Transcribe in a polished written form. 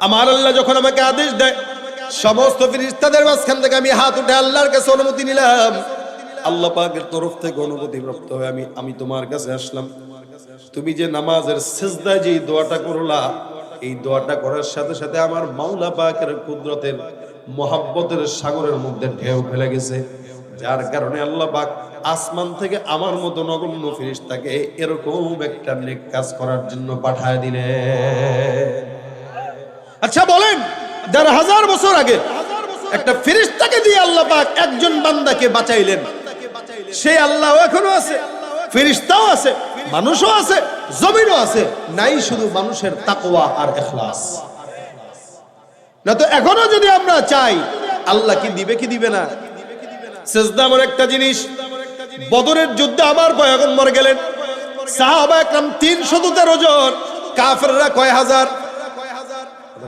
আমার আল্লাহ যখন আমাকে আদেশ দেয়, সমস্ত ফেরেশতাদের মাঝখান থেকে আমি হাত উঠে আল্লাহর কাছে অনুমতি নিলাম। আল্লাহ পাকের তরফ থেকে অনুমতি প্রাপ্ত হয়ে আমি তোমার কাছে আসলাম। তুমি যে নামাজের সিজদায় যে দোয়াটা করলা, এই দোয়াটা করার সাথে সাথে আমার মাওলা পাকের কুদরতের মহব্বতের সাগরের মধ্যে ঢেউ ফেলে গেছে, যার কারণে আল্লাহ পাক আসমান থেকে আমার মতো নগণ্য ফেরেশতাকে এরকম একটা নেক কাজ করার জন্য পাঠায় দিলেন। আচ্ছা বলেন, ১,৫০০ বছর আগে একটা ফেরেশতাকে দিয়ে আল্লাহ পাক একজন বান্দাকে বাঁচাইলেন, সেই আল্লাহ এখনো আছে, ফেরেশতাও আছে, মানুষও আছে, জমিনও আছে, নাই শুধু মানুষের তাকওয়া আর ইখলাস। না তো এখনো যদি আমরা চাই, আল্লাহ কি দিবে কি দিবে না? সিজদা এমন একটা জিনিস, বদরের যুদ্ধে আমার পয়গম্বর গেলেন, সাহাবা একরাম ৩১৩ জন, কাফেররা কয় হাজার?